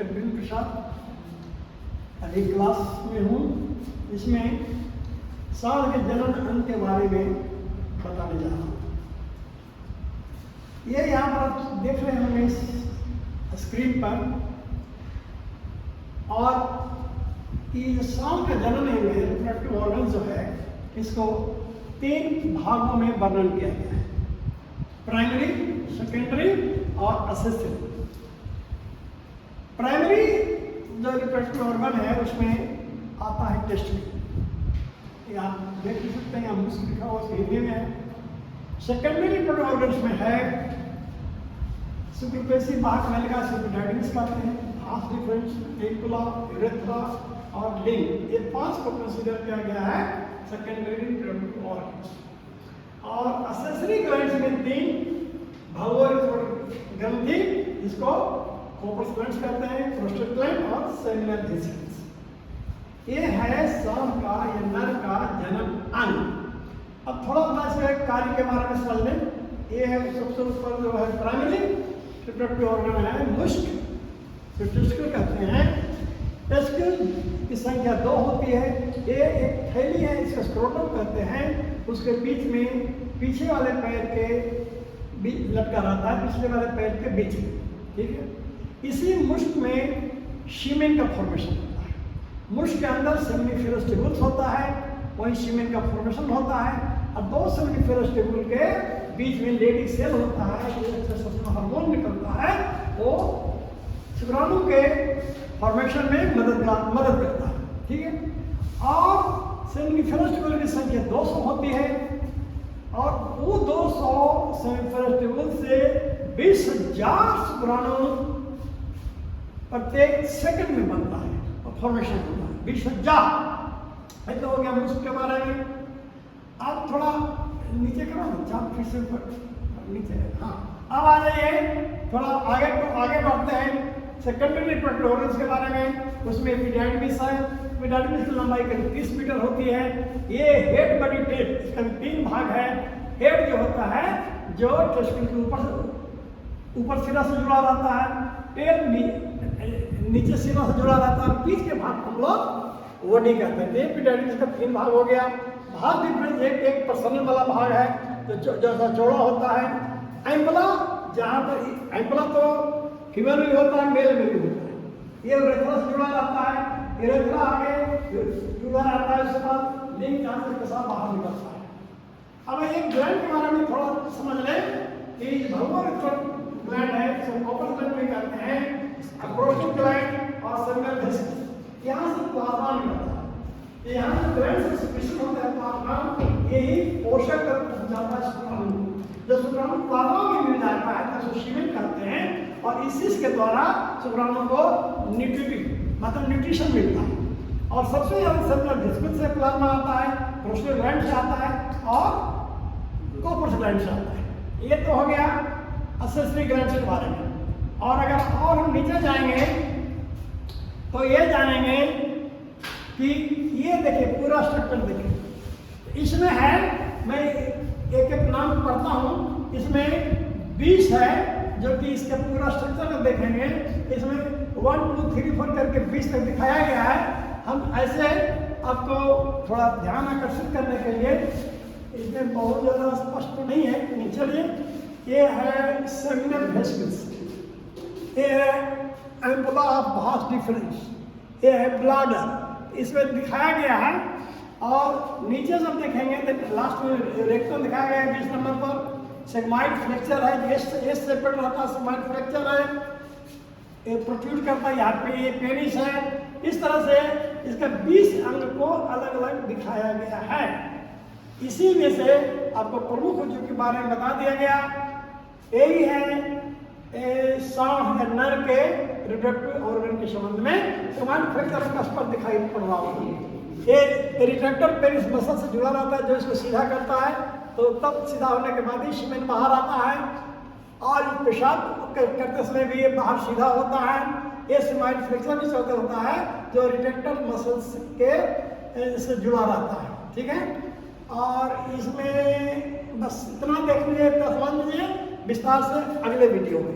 विपिन प्रसाद, अभी क्लास में हूँ। इसमें साल के जनन अंग के बारे में बताने जा रहा हूँ। ये यहाँ पर देख रहे हैं इस स्क्रीन पर, और ये साल का जनन अंग है, रिप्रोडक्टिव ऑर्गन जो है, इसको 3 भागों में वर्णन किया गया है: प्राइमरी, सेकेंडरी और असेसरी। प्राइमरी जो रिप्रोडक्टिव ऑर्गन है उसमें आता है टेस्टिकल, ये आप देख सकते हैं, यहाँ मुझसे लिखा हुआ हिंदी में है। सेकेंडरी रिप्रोडक्टिव ऑर्गन्स में है सुपरफिशियल भाग में लगा सुपरडाइडिस कहते हैं, भास डिफरेंस, एम्पुला, यूरेथ्रा और लिंग, ये 5 को कंसीडर किया गया है सेकेंडरी रिप्रोडक्टिव ऑर्गन्स। और असेसरी ग्लैंड्स में 3 ग्रंथि, जिसको कोपस ग्लैंड्स कहते हैं, प्रोस्टेट ग्लैंड और सेमिनल वेसिकल्स। ये है सांप का या नर का जन्म अंग। अब थोड़ा इसके कार्य के बारे में समझ लें। ये है सबसे ऊपर जो है प्राइमरी रिप्रोडक्टिव ऑर्गन है मुष्क, टेस्टिकल कहते हैं। टेस्टिकल की संख्या 2 होती है। ये एक थैली है, इसका स्क्रोटम कहते हैं, उसके बीच में पीछे वाले पैर के लटका रहता है, पिछले वाले पैर के बीच में, ठीक है। इसी मुष्क में शीमेन का फॉर्मेशन होता है। मुष्क के अंदर सेमिनिफेरस ट्यूबुल्स होता है, वहीं शीमेन का फॉर्मेशन होता है, और 2 सेमिनिफेरस ट्यूबुल के बीच में लेडी सेल होता है, जो हार्मोन निकलता है, वो शुक्राणु के फॉर्मेशन में मदद करता है, ठीक है। और सेमिनिफेरस ट्यूबुल की संख्या 200 होती है, और वो 200 सेमिनिफेरस ट्यूबुल से 20,000 शुक्राणु प्रत्येक सेकंड में बनता है और फॉर्मेशन होता है। 20,000। तो हो गया मुष्क के बारे में। आप थोड़ा नीचे करो ना, चाप फिर से ऊपर नीचे, हाँ। अब आ जाइए, थोड़ा आगे बढ़ते हैं सेकेंडरी रिप्रोडक्टिव ऑर्गन्स के बारे में। उसमें एपिडाइडिमिस है। एपिडाइडिमिस की लंबाई करीब 30 मीटर होती है। ये हेड, बॉडी, टेल, इसका 3 भाग है। हेड जो होता है, जो टेस्टिकल के ऊपर सिरा से जुड़ा रहता है, टेल नीचे सिरा से जुड़ा रहता है, बीच के भाग हम लोग वो नहीं कहते हैं। एपिडाइडिमिस का 3 भाग हो गया। भाग डिफरेंस एक पर्सनल वाला भाग है, जो जैसा चौड़ा होता है। एम्पुला, जहाँ पर एम्पुला तो फीमेल में होता है, मेल में भी होता है। ये यूरेथ्रा से जुड़ा रहता है, यूरेथ्रा आगे जुड़ा रहता है, उसके बाद लिंग जहाँ से पेशाब बाहर निकलता है। अब एक ग्लैंड के बारे में थोड़ा समझ लें कि भगवान ग्लैंड है, जिसे कोपस ग्लैंड भी कहते हैं, प्रोस्टेट ग्लैंड और सेमिनल वेसिकल्स। यहाँ से प्लाज्मा निकलता है। यहाँ से ग्लैंड से सिक्रेशन होता है प्लाज्मा, यही पोषक तत्व जाता है शुक्राणु। जब शुक्राणु प्लाज्मा में मिल जाता है तो शीमेन करते हैं, और इसी के द्वारा शुक्राणु को न्यूट्रिशन मिलता है। और सबसे ज्यादा सेमिनल वेसिकल्स से प्लाज्मा आता है, प्रोस्टेट ग्लैंड से आता है, और कोपस ग्लैंड से आता है। ये तो हो गया असेसरी ग्लैंड के बारे में। और अगर और हम नीचे जाएंगे तो ये जानेंगे कि ये देखिए पूरा स्ट्रक्चर देखिए। इसमें है, मैं एक नाम पढ़ता हूँ, इसमें 20 है, जो कि इसका पूरा स्ट्रक्चर में देखेंगे। इसमें 1, 2, 3, 4 करके 20 तक दिखाया गया है। हम ऐसे आपको थोड़ा ध्यान आकर्षित करने के लिए, इसमें बहुत ज़्यादा स्पष्ट नहीं है, लेकिन चलिए। ये है सेमिनल वेसिकल्स, ये है एम्पुला ऑफ भास डिफरेंस, ये है ब्लैडर, इसमें दिखाया गया है। और नीचे जब देखेंगे तो लास्ट में रेक्टम दिखाया गया है 20 नंबर पर। सेगमाइड फ्रैक्चर है, ये सेपरेट रहता है, सेगमाइड फ्रैक्चर है, ये प्रोट्रूड करता है, यहाँ पे ये पेनिस है। इस तरह से इसका 20 अंग को अलग अलग दिखाया गया है। इसी में से आपको प्रमुख जो के बारे में बता दिया गया, यही है सांप या नर के रिप्रोडक्टिव ऑर्गन के संबंध में। सेगमाइड फ्रैक्चर का स्पष्ट दिखाई पड़ रहा होगा। ये रिट्रैक्टर पेनिस मसल से जुड़ा रहता है, जो इसको सीधा करता है, तो तब सीधा होने के बाद ही शीमेन बाहर आता है। और पेशाब करते समय भी ये बाहर सीधा होता है। ये सेगमाइड फ्रैक्चर भी होता है, जो रिट्रैक्टर मसल्स के से जुड़ा रहता है, ठीक है। और इसमें बस इतना देख लीजिए, समझ लीजिए विस्तार से अगले वीडियो में।